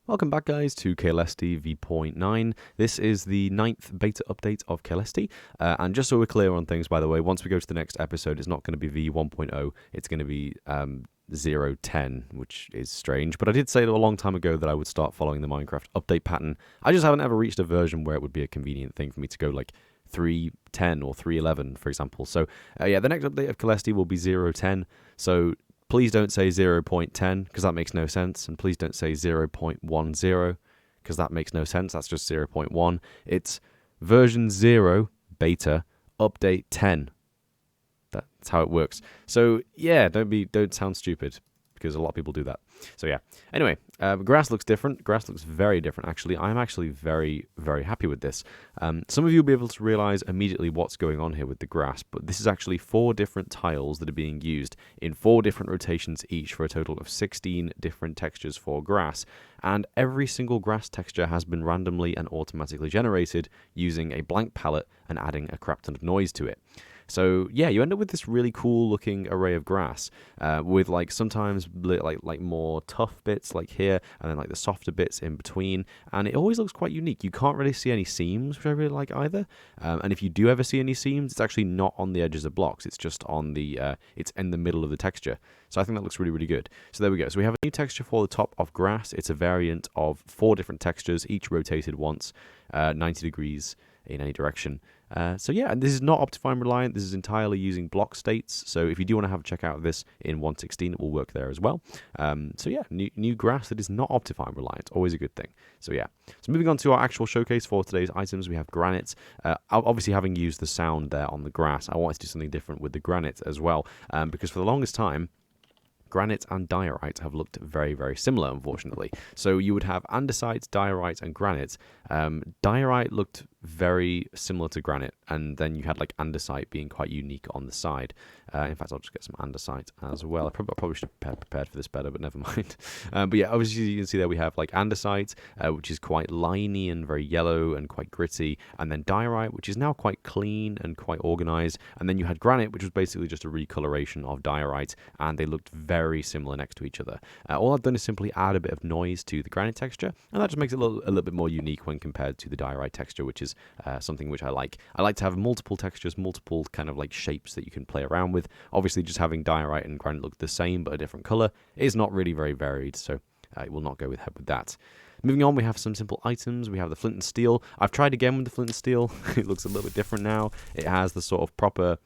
Welcome back, guys, to Caelesti v0.9. This is the 9th beta update of Caelesti, and just so we're clear on things, by the way, once we go to the next episode, it's not going to be v1.0, it's going to be 0.10, which is strange, but I did say a long time ago that I would start following the Minecraft update pattern. I just haven't ever reached a version where it would be a convenient thing for me to go like 3.10 or 3.11, for example. So, yeah, the next update of Caelesti will be 0.10, so please don't say 0.10 because that makes no sense. And please don't say 0.10 because that makes no sense. That's just 0.1. It's version 0 beta update 10. That's how it works. So yeah, don't sound stupid because a lot of people do that. So yeah. Anyway, grass looks different. Grass looks very different, actually. I'm actually very, very happy with this. Some of you will be able to realize immediately what's going on here with the grass, but this is actually 4 different tiles that are being used in 4 different rotations each for a total of 16 different textures for grass. And every single grass texture has been randomly and automatically generated using a blank palette and adding a crap ton of noise to it. So yeah, you end up with this really cool looking array of grass with like sometimes like more tough bits like here and then like the softer bits in between, and it always looks quite unique. You can't really see any seams, which I really like either, and if you do ever see any seams, it's actually not on the edges of blocks, it's just on the it's in the middle of the texture. So I think that looks really, really good. So there we go. So we have a new texture for the top of grass. It's a variant of 4 different textures, each rotated once 90 degrees in any direction. So yeah, and this is not Optifine reliant. This is entirely using block states. So if you do want to have a check out of this in 1.16, it will work there as well. So yeah, new grass that is not Optifine reliant. Always a good thing. So yeah. So moving on to our actual showcase for today's items, we have Granite. Obviously, having used the sound there on the grass, I wanted to do something different with the Granite as well. Because for the longest time, Granite and diorite have looked very, very similar, unfortunately. So you would have andesite, diorite, and granite. Diorite looked very similar to granite, and then you had like andesite being quite unique on the side. In fact, I'll just get some andesite as well. I probably should have prepared for this better, but never mind. But yeah, obviously you can see there we have like andesite, which is quite liney and very yellow and quite gritty, and then diorite, which is now quite clean and quite organized. And then you had granite, which was basically just a recoloration of diorite, and they looked very similar next to each other. All I've done is simply add a bit of noise to the granite texture, and that just makes it a little bit more unique when compared to the diorite texture, which is something which I like. I like to have multiple textures, multiple kind of like shapes that you can play around with. Obviously, just having diorite and granite look the same but a different color is not really very varied, so it will not go with that. Moving on, we have some simple items. We have the Flint Steel. I've tried again with the Flint Steel. It looks a little bit different now. It has the sort of proper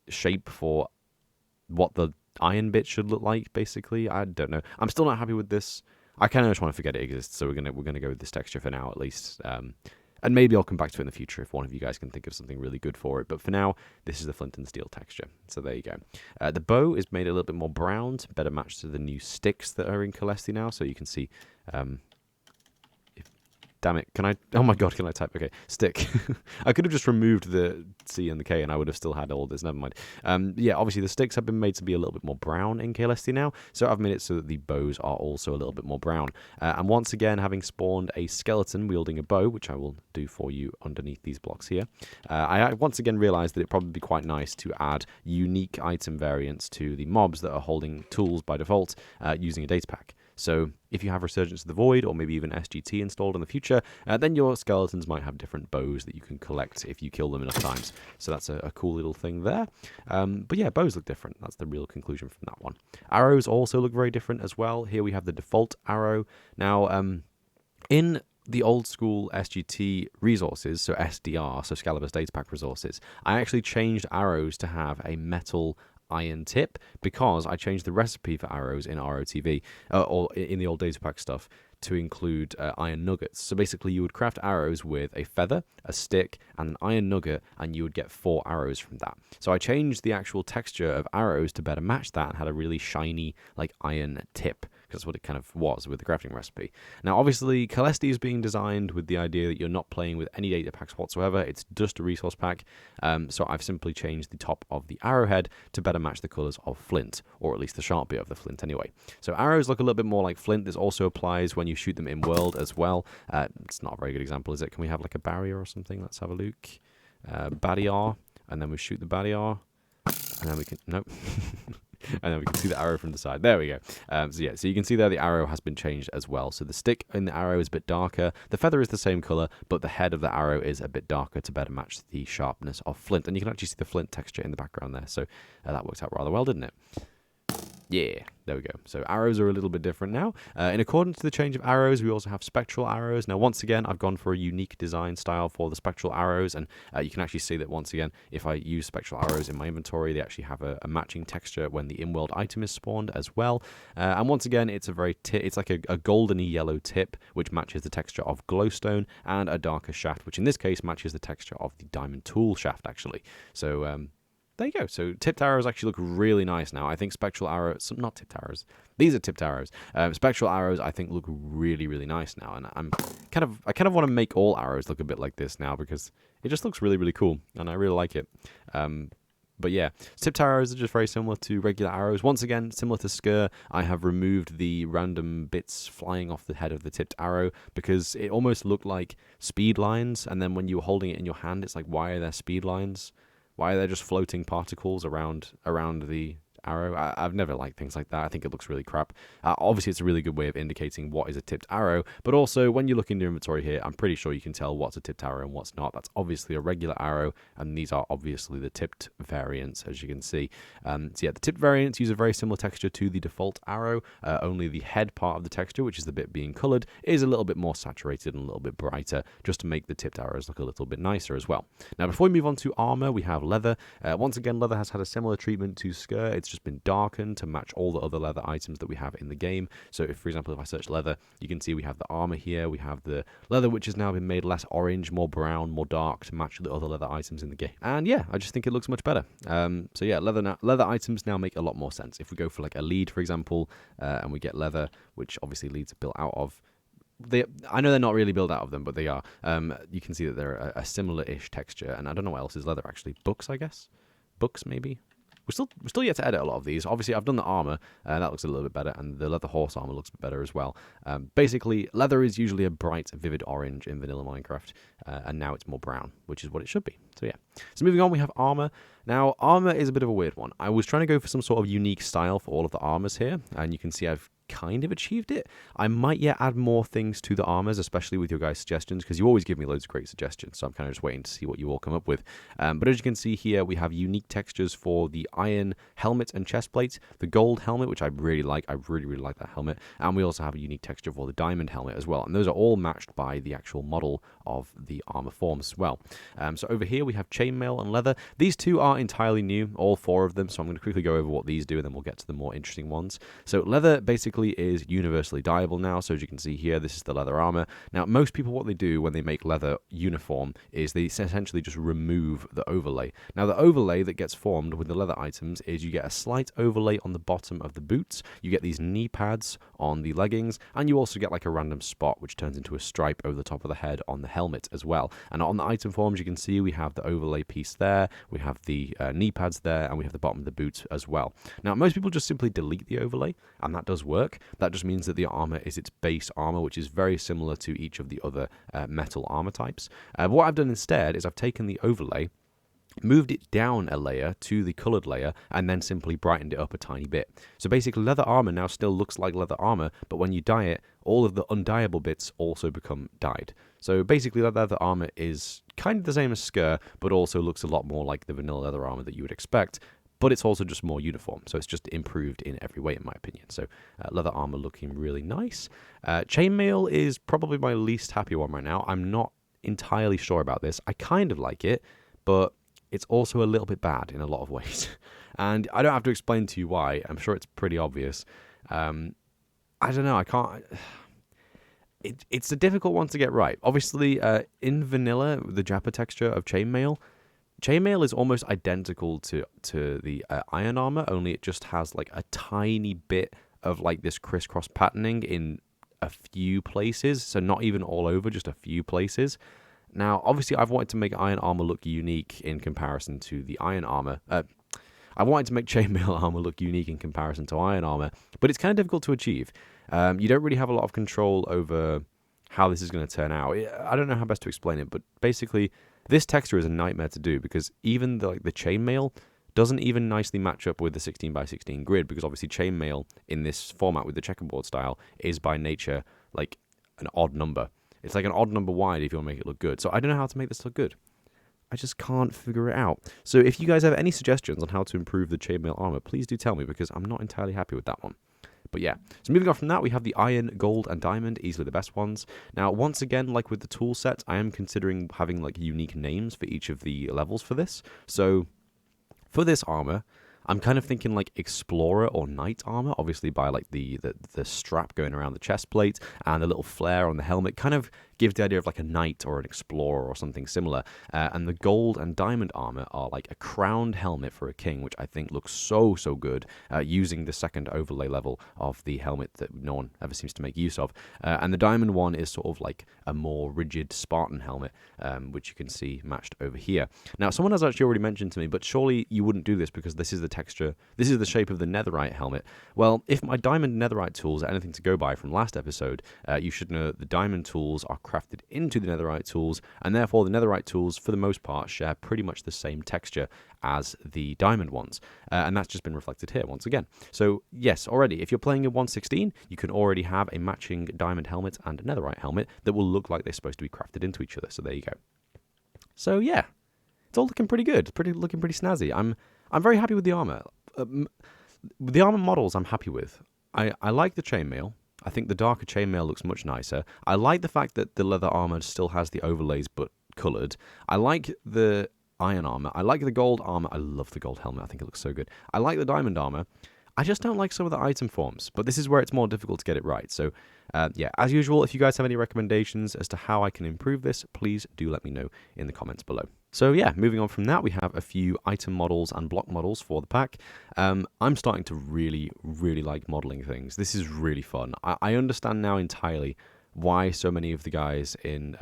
shape for what the iron bit should look like, basically. I don't know. I'm still not happy with this. I kind of just want to forget it exists, so we're gonna go with this texture for now, at least. And maybe I'll come back to it in the future if one of you guys can think of something really good for it. But for now, this is the Flint and Steel texture. So there you go. The bow is made a little bit more brown to better match to the new sticks that are in Caelesti now. So you can see... Damn it, can I... Oh my god, can I type? Okay, stick. I could have just removed the C and the K and I would have still had all this, never mind. Yeah, obviously the sticks have been made to be a little bit more brown in Caelesti now, so I've made it so that the bows are also a little bit more brown. And once again, having spawned a skeleton wielding a bow, which I will do for you underneath these blocks here, I once again realised that it'd probably be quite nice to add unique item variants to the mobs that are holding tools by default using a data pack. So if you have Resurgence of the Void or maybe even SGT installed in the future, then your skeletons might have different bows that you can collect if you kill them enough times. So that's a cool little thing there. But yeah, bows look different. That's the real conclusion from that one. Arrows also look very different as well. Here we have the default arrow. Now, in the old school SGT resources, so SDR, so Scalibus Data Pack resources, I actually changed arrows to have a metal iron tip because I changed the recipe for arrows in ROTV or in the old data pack stuff to include iron nuggets. So basically you would craft arrows with a feather, a stick, and an iron nugget, and you would get 4 arrows from that. So I changed the actual texture of arrows to better match that and had a really shiny like iron tip, because that's what it kind of was with the crafting recipe. Now obviously Caelesti is being designed with the idea that you're not playing with any data packs whatsoever, it's just a resource pack, so I've simply changed the top of the arrowhead to better match the colours of flint, or at least the sharp bit of the flint anyway. So arrows look a little bit more like flint. This also applies when you shoot them in world as well. It's not a very good example, is it? Can we have like a barrier or something? Let's have a look. Barrier, and then we shoot the barrier, and then we can... Nope. And then we can see the arrow from the side. There we go. So yeah, so you can see there the arrow has been changed as well. So the stick in the arrow is a bit darker. The feather is the same color, but the head of the arrow is a bit darker to better match the sharpness of flint. And you can actually see the flint texture in the background there. So that worked out rather well, didn't it? Yeah, there we go. So arrows are a little bit different now. In accordance to the change of arrows, we also have spectral arrows. Now, once again, I've gone for a unique design style for the spectral arrows, and you can actually see that once again, if I use spectral arrows in my inventory, they actually have a matching texture when the in-world item is spawned as well. And once again, it's a very it's like a goldeny yellow tip, which matches the texture of glowstone, and a darker shaft, which in this case matches the texture of the diamond tool shaft, actually. So, there you go. So tipped arrows actually look really nice now. I think spectral arrows, not tipped arrows. These are tipped arrows. Spectral arrows I think look really, really nice now, and I kind of want to make all arrows look a bit like this now because it just looks really, really cool, and I really like it. But yeah, tipped arrows are just very similar to regular arrows. Once again, similar to Skr, I have removed the random bits flying off the head of the tipped arrow because it almost looked like speed lines, and then when you were holding it in your hand, it's like, why are there speed lines? Why are there just floating particles around the arrow? I've never liked things like that. I think it looks really crap. Obviously, it's a really good way of indicating what is a tipped arrow, but also when you look in your inventory here, I'm pretty sure you can tell what's a tipped arrow and what's not. That's obviously a regular arrow, and these are obviously the tipped variants, as you can see. So yeah, the tipped variants use a very similar texture to the default arrow, only the head part of the texture, which is the bit being colored, is a little bit more saturated and a little bit brighter, just to make the tipped arrows look a little bit nicer as well. Now, before we move on to armor, we have leather. Once again, leather has had a similar treatment to Skr. It's just been darkened to match all the other leather items that we have in the game. So if, for example, if I search leather, you can see we have the armor here, we have the leather which has now been made less orange, more brown, more dark to match the other leather items in the game. And yeah, I just think it looks much better. So yeah, leather items now make a lot more sense. If we go for like a lead, for example, and we get leather, which obviously leads are built out of, I know they're not really built out of them, but they are. You can see that they're a similar-ish texture, and I don't know what else is leather actually. Books, I guess. Books, maybe. We're still yet to edit a lot of these. Obviously, I've done the armor, that looks a little bit better, and the leather horse armor looks better as well. Basically, leather is usually a bright, vivid orange in vanilla Minecraft, and now it's more brown, which is what it should be. So yeah. So moving on, we have armor. Now, armor is a bit of a weird one. I was trying to go for some sort of unique style for all of the armors here, and you can see I've kind of achieved it. I might yet add more things to the armors, especially with your guys' suggestions, because you always give me loads of great suggestions, so I'm kind of just waiting to see what you all come up with. But as you can see here, we have unique textures for the iron helmet and chest plate, the gold helmet, which I really like. I really, really like that helmet. And we also have a unique texture for the diamond helmet as well. And those are all matched by the actual model of the armor forms as well. So over here, we have chainmail and leather. These two are entirely new, all four of them, so I'm going to quickly go over what these do, and then we'll get to the more interesting ones. So leather basically is universally dyeable now. So as you can see here, this is the leather armor. Now, most people, what they do when they make leather uniform is they essentially just remove the overlay. Now, the overlay that gets formed with the leather items is you get a slight overlay on the bottom of the boots, you get these knee pads on the leggings, and you also get like a random spot which turns into a stripe over the top of the head on the helmet as well. And on the item forms, you can see we have the overlay piece there, we have the knee pads there, and we have the bottom of the boot as well. Now, most people just simply delete the overlay, and that does work. That just means that the armor is its base armor, which is very similar to each of the other metal armor types. But what I've done instead is I've taken the overlay, moved it down a layer to the colored layer, and then simply brightened it up a tiny bit. So basically, leather armor now still looks like leather armor, but when you dye it, all of the undyeable bits also become dyed. So basically, leather armor is kind of the same as Skr, but also looks a lot more like the vanilla leather armor that you would expect. But it's also just more uniform, so it's just improved in every way, in my opinion. So leather armor looking really nice. Chainmail is probably my least happy one right now. I'm not entirely sure about this. I kind of like it, but it's also a little bit bad in a lot of ways. And I don't have to explain to you why. I'm sure it's pretty obvious. I don't know. I can't... It's a difficult one to get right. Obviously, in vanilla, the Jappa texture of Chainmail is almost identical to the iron armor, only it just has like a tiny bit of like this crisscross patterning in a few places, so not even all over, just a few places. Now, obviously, I've wanted to make iron armor look unique in comparison to the iron armor. I wanted to make chainmail armor look unique in comparison to iron armor, but it's kind of difficult to achieve. You don't really have a lot of control over how this is going to turn out. I don't know how best to explain it, but basically, this texture is a nightmare to do because even the chainmail doesn't even nicely match up with the 16 by 16 grid, because obviously chainmail in this format with the checkerboard style is by nature like an odd number. It's like an odd number wide if you want to make it look good. So I don't know how to make this look good. I just can't figure it out. So if you guys have any suggestions on how to improve the chainmail armor, please do tell me, because I'm not entirely happy with that one. But yeah, so moving on from that, we have the iron, gold, and diamond, easily the best ones. Now, once again, like with the tool set, I am considering having like unique names for each of the levels for this. So for this armor, I'm kind of thinking like Explorer or Knight armor, obviously by like the strap going around the chest plate and the little flare on the helmet kind of gives the idea of like a knight or an explorer or something similar. And the gold and diamond armor are like a crowned helmet for a king, which I think looks so good using the second overlay level of the helmet that no one ever seems to make use of. And the diamond one is sort of like a more rigid Spartan helmet, which you can see matched over here. Now, someone has actually already mentioned to me, but surely you wouldn't do this because this is the texture, this is the shape of the netherite helmet. Well, if my diamond netherite tools are anything to go by from last episode, you should know that the diamond tools are crafted into the netherite tools, and therefore the netherite tools for the most part share pretty much the same texture as the diamond ones, and that's just been reflected here once again. So yes, already if you're playing in 1.16, you can already have a matching diamond helmet and a netherite helmet that will look like they're supposed to be crafted into each other. So there you go. So yeah, it's all looking pretty good, looking pretty snazzy. I'm very happy with the armor. The armor models I'm happy with. I like the chainmail. I think the darker chainmail looks much nicer. I like the fact that the leather armor still has the overlays but colored. I like the iron armor. I like the gold armor. I love the gold helmet. I think it looks so good. I like the diamond armor. I just don't like some of the item forms, but this is where it's more difficult to get it right. So yeah, as usual, if you guys have any recommendations as to how I can improve this, please do let me know in the comments below. So yeah, moving on from that, we have a few item models and block models for the pack. I'm starting to really like modeling things. This is really fun. I understand now entirely why so many of the guys in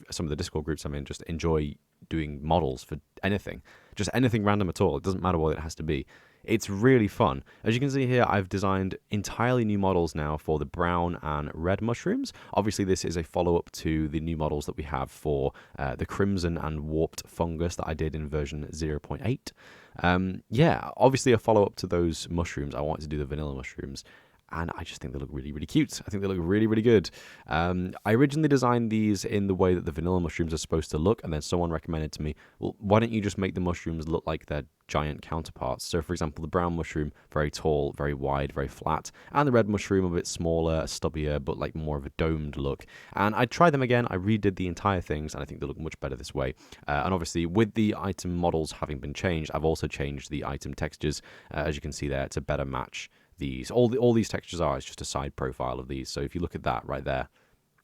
some of the Discord groups I'm in just enjoy doing models for anything. Just anything random at all. It doesn't matter what it has to be. It's really fun. As you can see here, I've designed entirely new models now for the brown and red mushrooms. Obviously, this is a follow-up to the new models that we have for the crimson and warped fungus that I did in version 0.8. Yeah, obviously a follow-up to those mushrooms. I wanted to do the vanilla mushrooms, and I just think they look really cute. I think they look really good. I originally designed these in the way that the vanilla mushrooms are supposed to look, and then someone recommended to me, well, why don't you just make the mushrooms look like their giant counterparts? So, for example, the brown mushroom, very tall, very wide, very flat, and the red mushroom, a bit smaller, stubbier, but like more of a domed look. And I tried them again, I redid the entire things, and I think they look much better this way. And obviously, with the item models having been changed, I've also changed the item textures. As you can see there, to better match these. All these textures are, it's just a side profile of these. So if you look at that right there,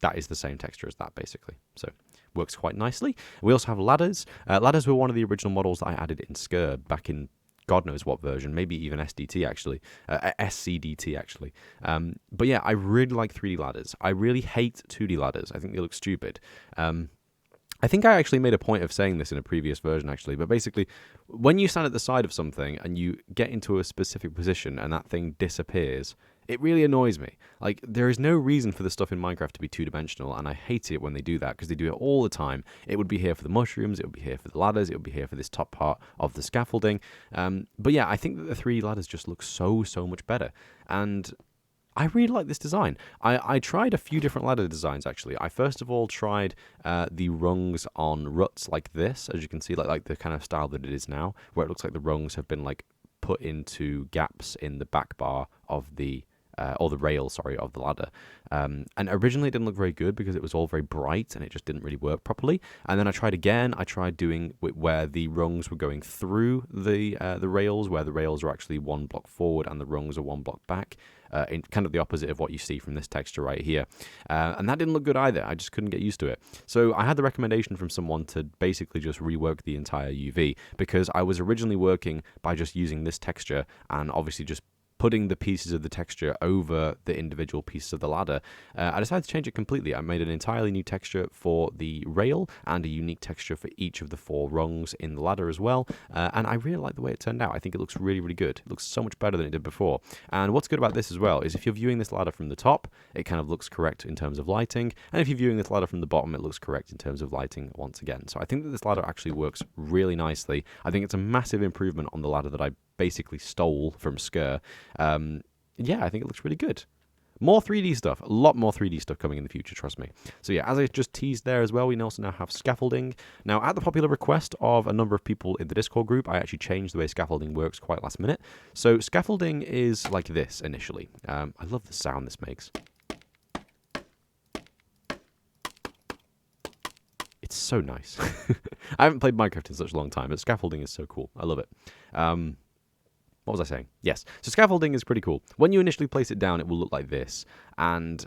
that is the same texture as that, basically. So works quite nicely. We also have ladders. Ladders were one of the original models that I added in Skirb back in God knows what version, maybe even SDT actually, SCDT actually. But yeah, I really like 3D ladders. I really hate 2D ladders. I think they look stupid. I think I actually made a point of saying this in a previous version, actually, but basically, when you stand at the side of something and you get into a specific position and that thing disappears, it really annoys me. Like, there is no reason for the stuff in Minecraft to be two-dimensional, and I hate it when they do that, because they do it all the time. It would be here for the mushrooms, it would be here for the ladders, it would be here for this top part of the scaffolding. But yeah, I think that the 3D ladders just look so much better, and I really like this design. I tried a few different ladder designs, actually. I first of all tried the rungs on ruts like this, as you can see, like the kind of style that it is now, where it looks like the rungs have been like put into gaps in the back bar of the or the rail, sorry, of the ladder. And originally it didn't look very good because it was all very bright and it just didn't really work properly. And then I tried again. I tried doing where the rungs were going through the rails, where the rails are actually one block forward and the rungs are one block back. In kind of the opposite of what you see from this texture right here. And that didn't look good either. I just couldn't get used to it. So I had the recommendation from someone to basically just rework the entire UV, because I was originally working by just using this texture and obviously just putting the pieces of the texture over the individual pieces of the ladder, I decided to change it completely. I made an entirely new texture for the rail and a unique texture for each of the 4 rungs in the ladder as well, and I really like the way it turned out. I think it looks really, really good. It looks so much better than it did before. And what's good about this as well is if you're viewing this ladder from the top, it kind of looks correct in terms of lighting, and if you're viewing this ladder from the bottom, it looks correct in terms of lighting once again. So I think that this ladder actually works really nicely. I think it's a massive improvement on the ladder that I basically stole from Skr. Yeah, I think it looks really good. More 3D stuff, a lot more 3D stuff coming in the future, trust me. So yeah, as I just teased there as well, we also now have scaffolding. Now, at the popular request of a number of people in the Discord group, I actually changed the way scaffolding works quite last minute. So scaffolding is like this initially. I love the sound this makes. It's so nice. I haven't played Minecraft in such a long time, but scaffolding is so cool. I love it. What was I saying? Yes. So scaffolding is pretty cool. When you initially place it down, it will look like this. And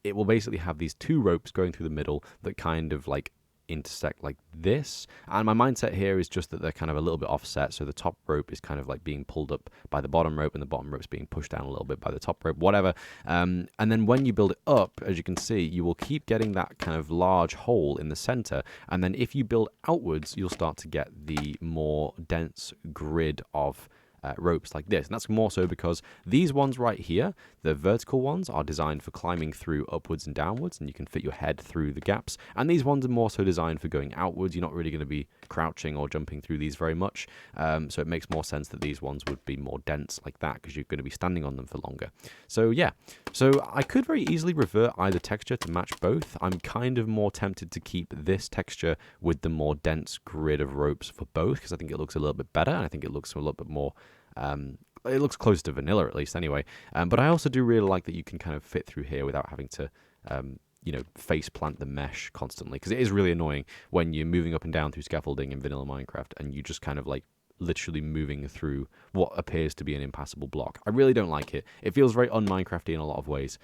it will basically have these 2 ropes going through the middle that kind of like intersect like this. And my mindset here is just that they're kind of a little bit offset. So the top rope is kind of like being pulled up by the bottom rope and the bottom rope's being pushed down a little bit by the top rope, whatever. And then when you build it up, as you can see, you will keep getting that kind of large hole in the center. And then if you build outwards, you'll start to get the more dense grid of ropes like this. And that's more so because these ones right here, the vertical ones, are designed for climbing through upwards and downwards, and you can fit your head through the gaps. And these ones are more so designed for going outwards. You're not really going to be crouching or jumping through these very much. So it makes more sense that these ones would be more dense like that because you're going to be standing on them for longer. So yeah, so I could very easily revert either texture to match both. I'm kind of more tempted to keep this texture with the more dense grid of ropes for both because I think it looks a little bit better and I think it looks a little bit more it looks close to vanilla at least anyway. But I also do really like that you can kind of fit through here without having to, you know, face plant the mesh constantly. Because it is really annoying when you're moving up and down through scaffolding in vanilla Minecraft and you just kind of like literally moving through what appears to be an impassable block. I really don't like it. It feels very un-Minecrafty in a lot of ways.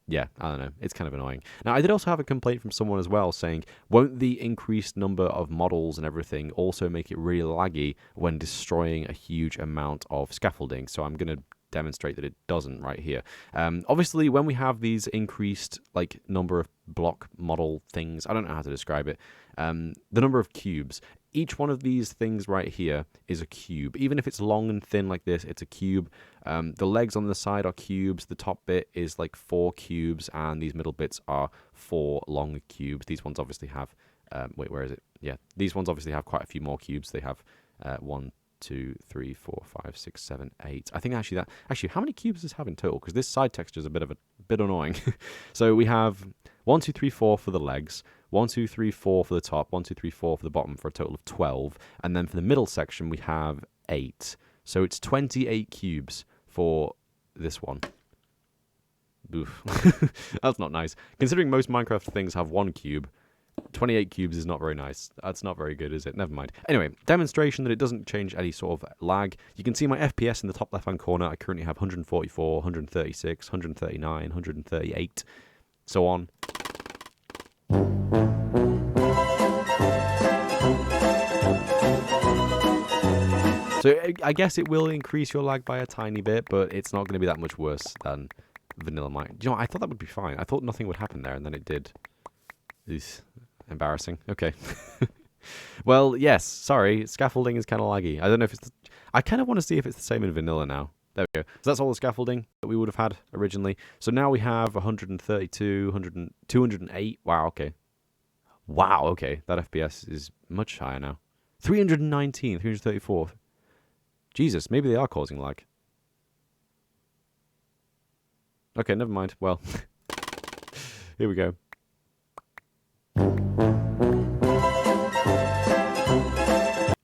Yeah, I don't know. It's kind of annoying. Now, I did also have a complaint from someone as well saying, won't the increased number of models and everything also make it really laggy when destroying a huge amount of scaffolding? So I'm going to demonstrate that it doesn't right here. Obviously, when we have these increased like number of block model things, I don't know how to describe it, the number of cubes, each one of these things right here is a cube. Even if it's long and thin like this, it's a cube. The legs on the side are cubes. The top bit is like 4 cubes, and these middle bits are 4 long cubes. These ones obviously have, wait, where is it? Yeah, these ones obviously have quite a few more cubes. They have 1, 2, 3, 4, 5, 6, 7, 8. I think actually how many cubes does this have in total? Because this side texture is a bit annoying. So we have 1, 2, 3, 4 for the legs, 1, 2, 3, 4 for the top, 1, 2, 3, 4 for the bottom, for a total of 12. And then for the middle section, we have 8. So it's 28 cubes for this one. Oof. That's not nice. Considering most Minecraft things have 1 cube, 28 cubes is not very nice. That's not very good, is it? Never mind. Anyway, demonstration that it doesn't change any sort of lag. You can see my FPS in the top left-hand corner. I currently have 144, 136, 139, 138, so on. So I guess it will increase your lag by a tiny bit, but it's not going to be that much worse than vanilla Minecraft. You know, I thought that would be fine. I thought nothing would happen there, and then it did. Eesh, embarrassing. Okay. Well, yes. Sorry, scaffolding is kind of laggy. I don't know if it's. I kind of want to see if it's the same in vanilla now. There we go. So that's all the scaffolding that we would have had originally. So now we have 132, 208. Wow. Okay. Wow. Okay. That FPS is much higher now. 319, 334. Jesus, maybe they are causing lag. Okay, never mind. Well, here we go.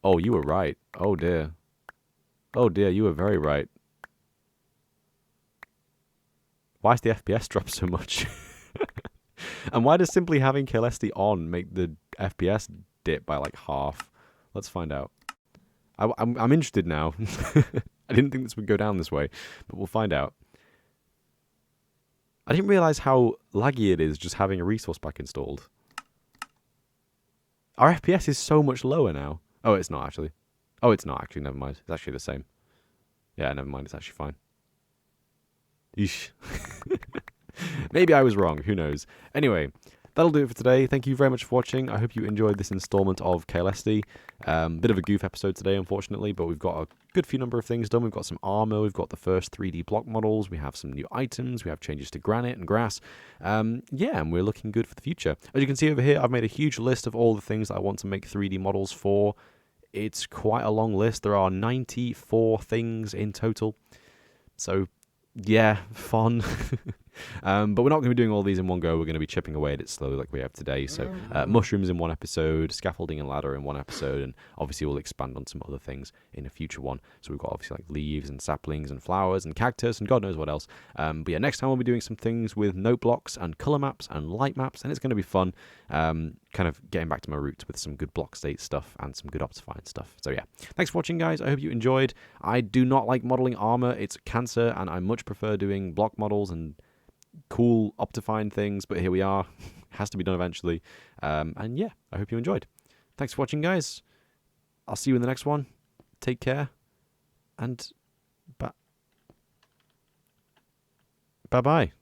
Oh, you were right. Oh, dear. Oh, dear, you were very right. Why is the FPS drop so much? And why does simply having Caelesti on make the FPS dip by like half? Let's find out. I'm interested now. I didn't think this would go down this way, but we'll find out. I didn't realize how laggy it is just having a resource pack installed. Our FPS is so much lower now. Oh, it's not actually. Oh, it's not actually. Never mind. It's actually the same. Yeah, never mind. It's actually fine. Eesh. Maybe I was wrong. Who knows? Anyway, that'll do it for today. Thank you very much for watching. I hope you enjoyed this installment of Caelesti. Bit of a goof episode today, unfortunately, but we've got a good few number of things done. We've got some armor. We've got the first 3D block models. We have some new items. We have changes to granite and grass. Yeah, and we're looking good for the future. As you can see over here, I've made a huge list of all the things that I want to make 3D models for. It's quite a long list. There are 94 things in total. So, yeah, fun. But we're not going to be doing all these in one go. We're going to be chipping away at it slowly like we have today. So mushrooms in one episode, scaffolding and ladder in one episode, and obviously we'll expand on some other things in a future one. So we've got obviously like leaves and saplings and flowers and cactus and God knows what else. But yeah, next time we'll be doing some things with note blocks and color maps and light maps, and it's going to be fun. Kind of getting back to my roots with some good block state stuff and some good Optifine stuff. So yeah, thanks for watching, guys. I hope you enjoyed. I do not like modeling armor. It's cancer, and I much prefer doing block models and cool Optifine things, but here we are. Has to be done eventually. And yeah, I hope you enjoyed. Thanks for watching, guys. I'll see you in the next one. Take care, and bye-bye.